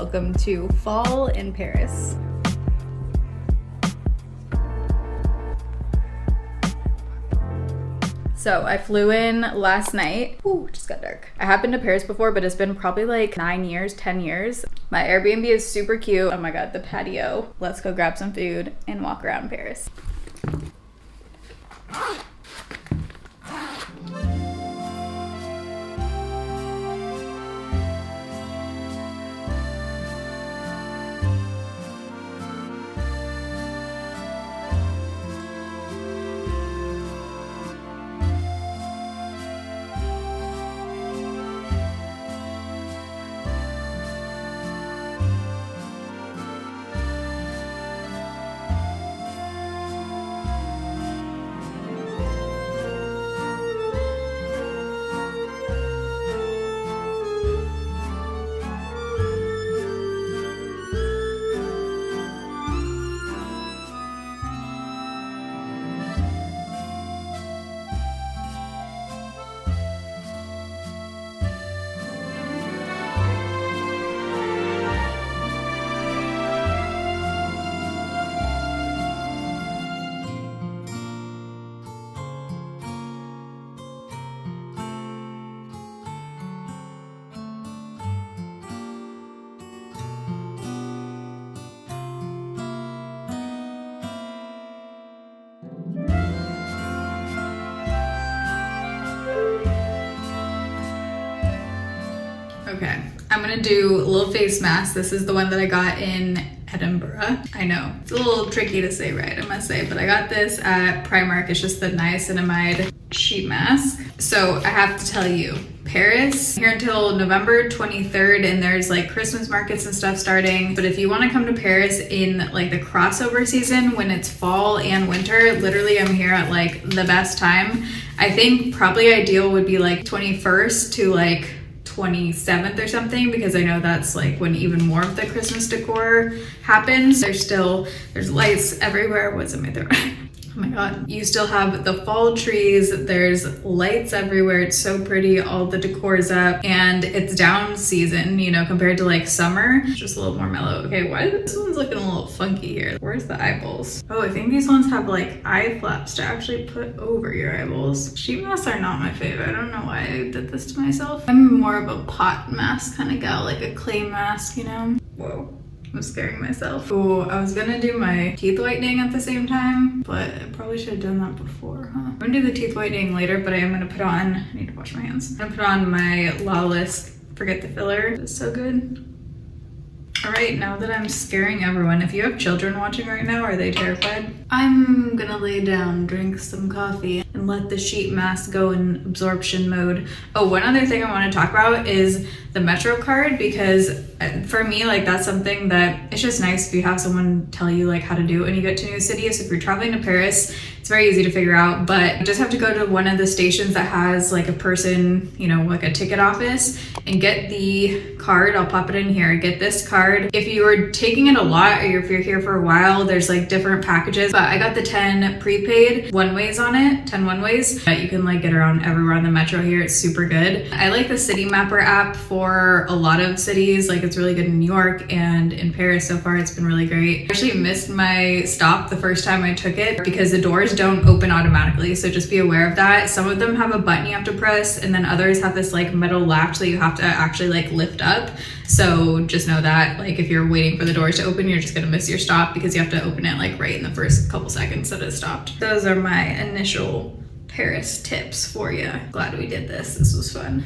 welcome to fall in Paris. So I flew in last night. Ooh, just got dark. I have been to Paris before, but it's been probably like 9 years, 10 years. My Airbnb is super cute. Oh my God, the patio. Let's go grab some food and walk around Paris. Okay, I'm gonna do a little face mask. This is the one that I got in Edinburgh. I know, it's a little tricky to say right, I must say, but I got this at Primark. It's just the niacinamide sheet mask. So I have to tell you, Paris, here until November 23rd, and there's like Christmas markets and stuff starting. But if you wanna come to Paris in like the crossover season, when it's fall and winter, literally I'm here at like the best time. I think probably ideal would be like 21st to like 27th or something, because I know that's like when even more of the Christmas decor happens. There's lights everywhere. What's in my throat? Oh my God. You still have the fall trees. There's lights everywhere. It's so pretty. All the decor's up and it's down season, you know, compared to like summer. It's just a little more mellow. Okay, why this one's looking a little funky here? Where's the eyeballs? Oh, I think these ones have like eye flaps to actually put over your eyeballs. Sheet masks are not my favorite. I don't know why I did this to myself. I'm more of a pot mask kind of gal, like a clay mask, you know? Whoa. I'm scaring myself. Oh, I was gonna do my teeth whitening at the same time, but I probably should have done that before, huh? I'm gonna do the teeth whitening later, but I am gonna put on, I need to wash my hands. I'm gonna put on my Lawless Forget the Filler. It's so good. All right, now that I'm scaring everyone, if you have children watching right now, are they terrified? I'm gonna lay down, drink some coffee, and let the sheet mask go in absorption mode. Oh, one other thing I wanna talk about is the Metro card, because for me, like that's something that it's just nice if you have someone tell you like how to do it when you get to new cities. If you're traveling to Paris, it's very easy to figure out, but you just have to go to one of the stations that has like a person, you know, like a ticket office, and get the card. I'll pop it in here. Get this card. If you are taking it a lot, or if you're here for a while, there's like different packages, but I got the 10 prepaid one-ways on it, 10 one-ways. You can like get around everywhere on the Metro here. It's super good. I like the City Mapper app for a lot of cities. Like it's really good in New York and in Paris so far. It's been really great. I actually missed my stop the first time I took it because the doors don't open automatically. So just be aware of that. Some of them have a button you have to press, and then others have this like metal latch that you have to actually like lift up. So just know that like if you're waiting for the doors to open, you're just gonna miss your stop because you have to open it like right in the first couple seconds that it stopped. Those are my initial Paris tips for you. Glad we did this. This was fun.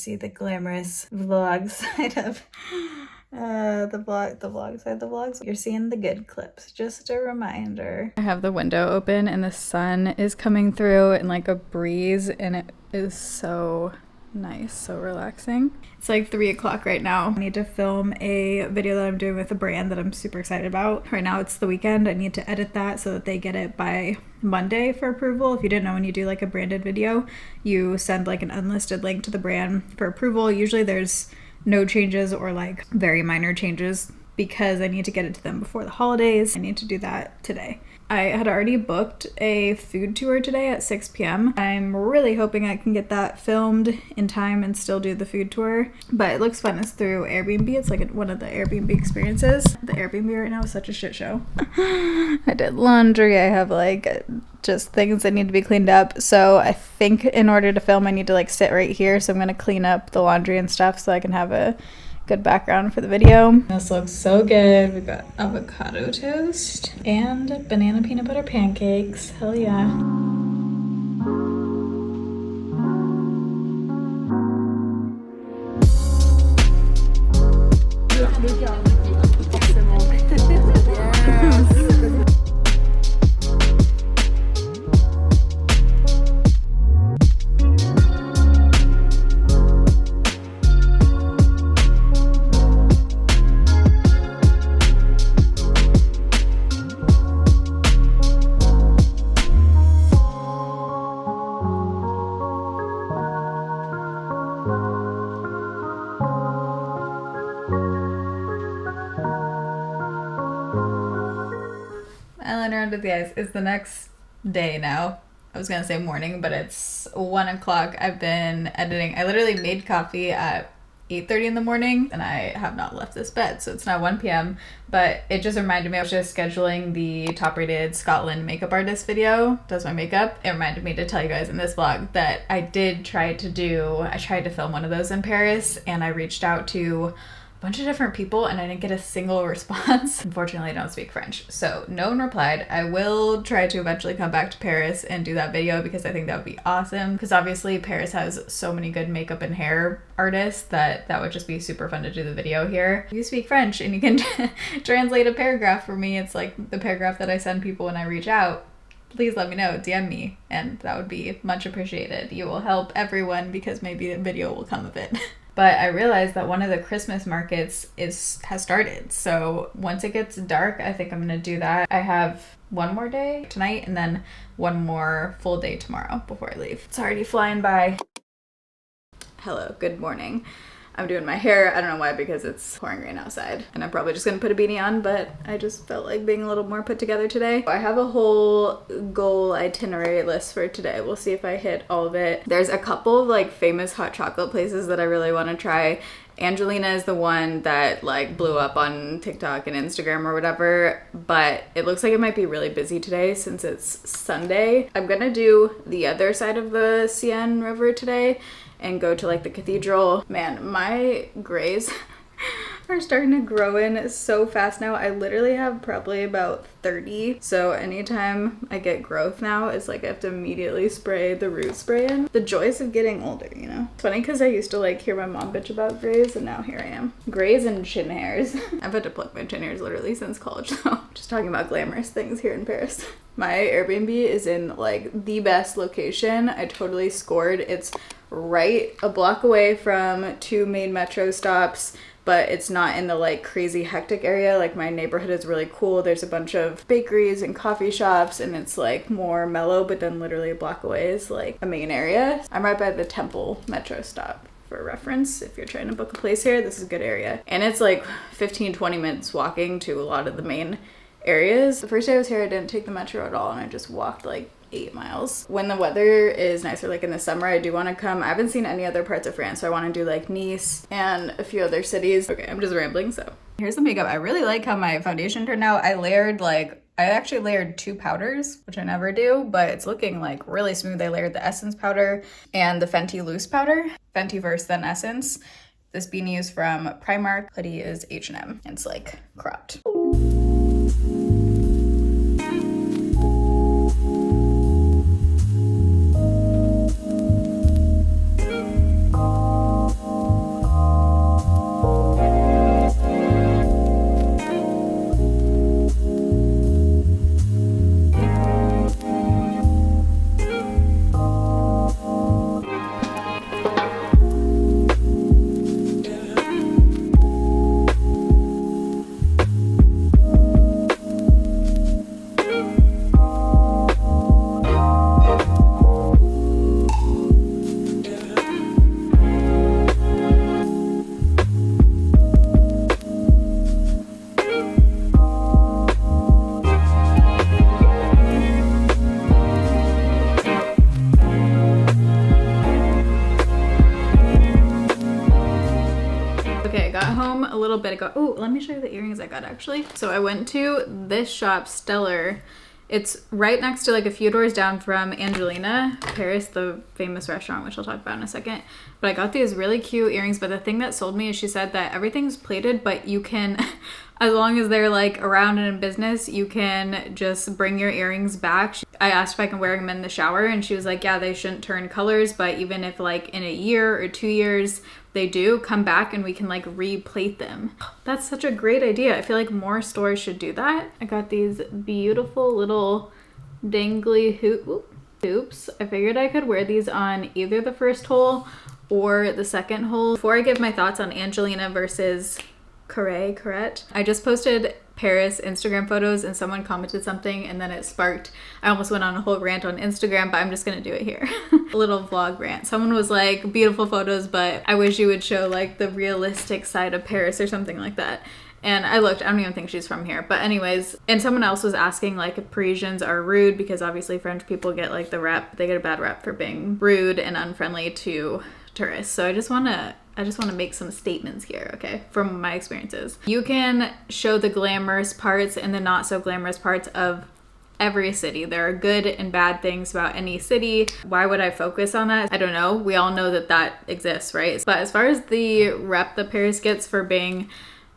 see the glamorous vlog side of the vlogs. You're seeing the good clips. Just a reminder. I have the window open and the sun is coming through and like a breeze, and it is so nice, so relaxing. It's like 3 o'clock right now. I need to film a video that I'm doing with a brand that I'm super excited about. Right now it's the weekend. I need to edit that so that they get it by Monday for approval. If you didn't know, when you do like a branded video, you send like an unlisted link to the brand for approval. Usually there's no changes or like very minor changes because I need to get it to them before the holidays. I need to do that today. I had already booked a food tour today at 6 p.m. I'm really hoping I can get that filmed in time and still do the food tour, but it looks fun. It's through Airbnb. It's like one of the Airbnb experiences. The Airbnb right now is such a shit show. I did laundry. I have like just things that need to be cleaned up. So I think in order to film, I need to like sit right here. So I'm going to clean up the laundry and stuff so I can have a good background for the video. This looks so good. We've got avocado toast and banana peanut butter pancakes. Hell yeah. Eyeliner under the eyes. It's the next day now. I was gonna say morning, but it's 1 o'clock. I've been editing. I literally made coffee at 8:30 in the morning and I have not left this bed. So it's now 1 p.m. But it just reminded me, I was just scheduling the top rated Scotland makeup artist video, does my makeup. It reminded me to tell you guys in this vlog that I tried to film one of those in Paris, and I reached out to bunch of different people and I didn't get a single response. Unfortunately, I don't speak French, so no one replied. I will try to eventually come back to Paris and do that video because I think that would be awesome, because obviously Paris has so many good makeup and hair artists that would just be super fun to do the video here. If you speak French and you can translate a paragraph for me, it's like the paragraph that I send people when I reach out, please let me know, DM me, and that would be much appreciated. You will help everyone because maybe a video will come of it. But I realized that one of the Christmas markets has started. So once it gets dark, I think I'm gonna do that. I have one more day tonight and then one more full day tomorrow before I leave. It's already flying by. Hello, good morning. I'm doing my hair. I don't know why, because it's pouring rain outside. And I'm probably just gonna put a beanie on, but I just felt like being a little more put together today. I have a whole goal itinerary list for today. We'll see if I hit all of it. There's a couple of like famous hot chocolate places that I really wanna try. Angelina is the one that like blew up on TikTok and Instagram or whatever, but it looks like it might be really busy today since it's Sunday. I'm gonna do the other side of the Seine River today and go to like the cathedral. Man, my grays are starting to grow in so fast now. I literally have probably about 30. So anytime I get growth now, it's like I have to immediately spray the root spray in. The joys of getting older, you know? It's funny because I used to like hear my mom bitch about grays, and now here I am. Grays and chin hairs. I've had to pluck my chin hairs literally since college, so just talking about glamorous things here in Paris. My Airbnb is in like the best location. I totally scored. It's right a block away from 2 main metro stops, but it's not in the like crazy hectic area. Like my neighborhood is really cool. There's a bunch of bakeries and coffee shops and it's like more mellow, but then literally a block away is like a main area. I'm right by the Temple metro stop. For reference, if you're trying to book a place here, this is a good area. And it's like 15-20 minutes walking to a lot of the main areas. The first day I was here, I didn't take the metro at all and I just walked like 8 miles. When the weather is nicer, like in the summer, I do want to come. I haven't seen any other parts of France, so I want to do like Nice and a few other cities. Okay, I'm just rambling, so. Here's the makeup. I really like how my foundation turned out. I actually layered 2 powders, which I never do, but it's looking like really smooth. I layered the Essence powder and the Fenty loose powder. Fenty first, then Essence. This beanie is from Primark. Hoodie is H&M. It's like cropped. bit ago. Oh, let me show you the earrings I got actually. So I went to this shop, Stellar. It's right next to, like, a few doors down from Angelina, Paris, the famous restaurant, which I'll talk about in a second. But I got these really cute earrings, but the thing that sold me is she said that everything's plated, but you can, as long as they're, like, around and in business, you can just bring your earrings back. I asked if I can wear them in the shower, and she was like, yeah, they shouldn't turn colors, but even if, like, in a year or 2 years they do, come back and we can, like, replate them. That's such a great idea. I feel like more stores should do that. I got these beautiful little dangly hoops. I figured I could wear these on either the first hole or the second hole. Before I give my thoughts on Angelina versus Carette, I just posted Paris Instagram photos and someone commented something and then it sparked, I almost went on a whole rant on Instagram, but I'm just gonna do it here. A little vlog rant. Someone was like, beautiful photos, but I wish you would show, like, the realistic side of Paris or something like that. And I looked, I don't even think she's from here, but anyways, and someone else was asking, like, if Parisians are rude, because obviously French people get, like, the rep, they get a bad rep for being rude and unfriendly to tourists. So I just want to make some statements here, okay, from my experiences. You can show the glamorous parts and the not so glamorous parts of every city. There are good and bad things about any city. Why would I focus on that? I don't know. We all know that that exists, right? But as far as the rep that Paris gets for being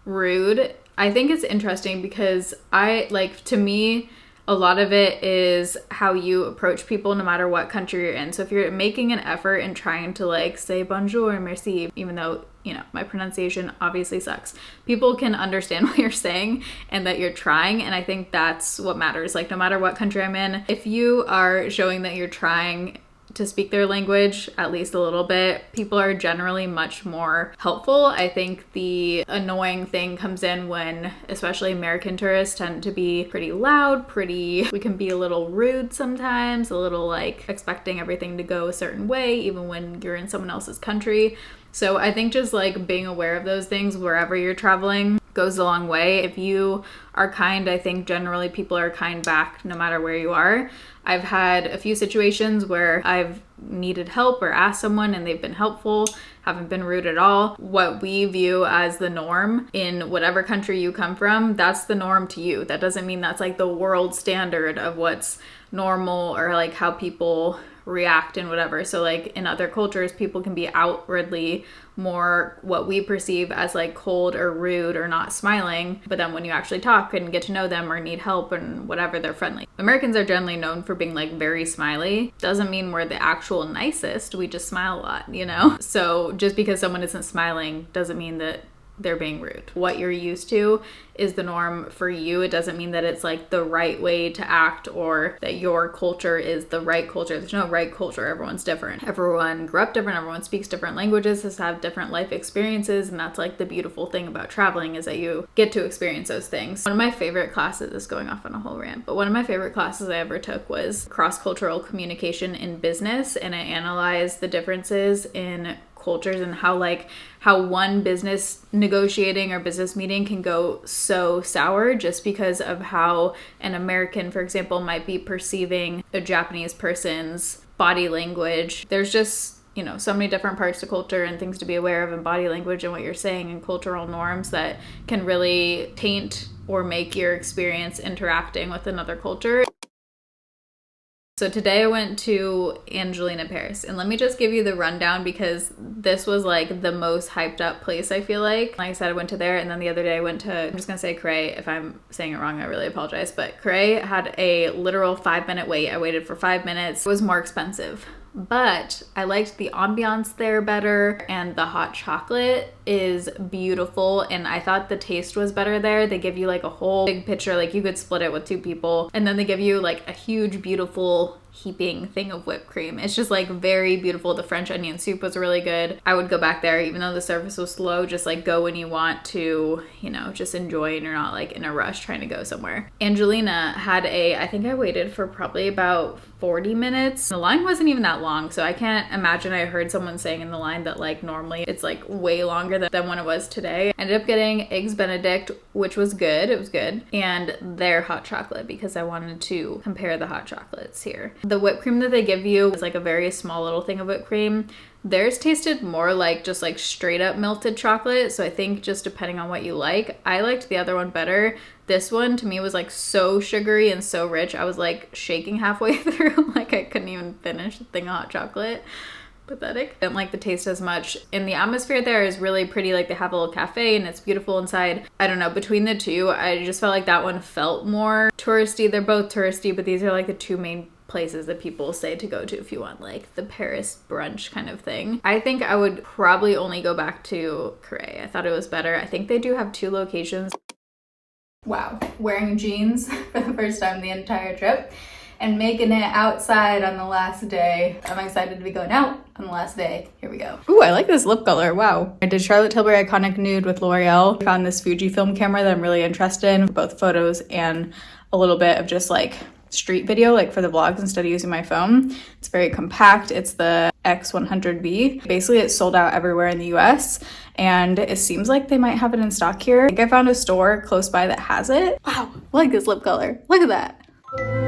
rude, I think it's interesting because to me, a lot of it is how you approach people no matter what country you're in. So if you're making an effort and trying to, like, say bonjour, merci, even though, you know, my pronunciation obviously sucks, people can understand what you're saying and that you're trying. And I think that's what matters. Like, no matter what country I'm in, if you are showing that you're trying to speak their language at least a little bit, people are generally much more helpful. I think the annoying thing comes in when, especially American tourists tend to be pretty loud, we can be a little rude sometimes, a little, like, expecting everything to go a certain way, even when you're in someone else's country. So I think just, like, being aware of those things wherever you're traveling goes a long way. If you are kind, I think generally people are kind back no matter where you are. I've had a few situations where I've needed help or asked someone and they've been helpful, haven't been rude at all. What we view as the norm in whatever country you come from, that's the norm to you. That doesn't mean that's, like, the world standard of what's normal or, like, how people react and whatever. So, like, in other cultures, people can be outwardly more what we perceive as, like, cold or rude or not smiling, but then when you actually talk and get to know them or need help and whatever, they're friendly. Americans are generally known for being, like, very smiley. Doesn't mean we're the actual nicest, we just smile a lot, you know? So just because someone isn't smiling doesn't mean that they're being rude. What you're used to is the norm for you. It doesn't mean that it's, like, the right way to act or that your culture is the right culture. There's no right culture. Everyone's different. Everyone grew up different. Everyone speaks different languages, has have different life experiences. And that's, like, the beautiful thing about traveling is that you get to experience those things. One of my favorite classes, this is going off on a whole rant, but one of my favorite classes I ever took was cross-cultural communication in business. And I analyzed the differences in cultures and how one business negotiating or business meeting can go so sour just because of how an American, for example, might be perceiving a Japanese person's body language. There's just, you know, so many different parts to culture and things to be aware of in body language and what you're saying and cultural norms that can really taint or make your experience interacting with another culture. So today I went to Angelina, Paris, and let me just give you the rundown because this was, like, the most hyped up place, I feel like. Like I said, I went to there, and then the other day I went to, I'm just gonna say Carette. If I'm saying it wrong, I really apologize, but Carette had a literal 5-minute wait. I waited for 5 minutes. It was more expensive, but I liked the ambiance there better, and the hot chocolate is beautiful, and I thought the taste was better there. They give you, like, a whole big pitcher, like you could split it with 2 people, and then they give you, like, a huge beautiful heaping thing of whipped cream. It's just, like, very beautiful. The French onion soup was really good. I would go back there even though the service was slow. Just, like, go when you want to, you know, just enjoy and you're not, like, in a rush trying to go somewhere. Angelina had I think I waited for probably about 40 minutes. The line wasn't even that long, so I can't imagine. I heard someone saying in the line that, like, normally it's, like, way longer than when it was today. I ended up getting eggs Benedict, which was good. It was good. And their hot chocolate because I wanted to compare the hot chocolates here. The whipped cream that they give you is like a very small little thing of whipped cream. Theirs tasted more like just like straight up melted chocolate. So I think just depending on what you like. I liked the other one better. This one to me was like so sugary and so rich. I was like shaking halfway through. Like I couldn't even finish the thing of hot chocolate. Pathetic. Didn't like the taste as much. And the atmosphere there is really pretty. Like they have a little cafe and it's beautiful inside. I don't know, between the two, I just felt like that one felt more touristy. They're both touristy, but these are like the two main places that people say to go to if you want like the Paris brunch kind of thing. I think I would probably only go back to Carette. I thought it was better. I think they do have 2 locations. Wow, wearing jeans for the first time the entire trip and making it outside on the last day. I'm excited to be going out on the last day. Here we go. Ooh, I like this lip color. Wow. I did Charlotte Tilbury Iconic Nude with L'Oreal. I found this Fujifilm camera that I'm really interested in for both photos and a little bit of just like street video, like for the vlogs instead of using my phone. It's very compact. It's the X100B. Basically, it's sold out everywhere in the US, and it seems like they might have it in stock here. I think I found a store close by that has it. Wow, I like this lip color. Look at that.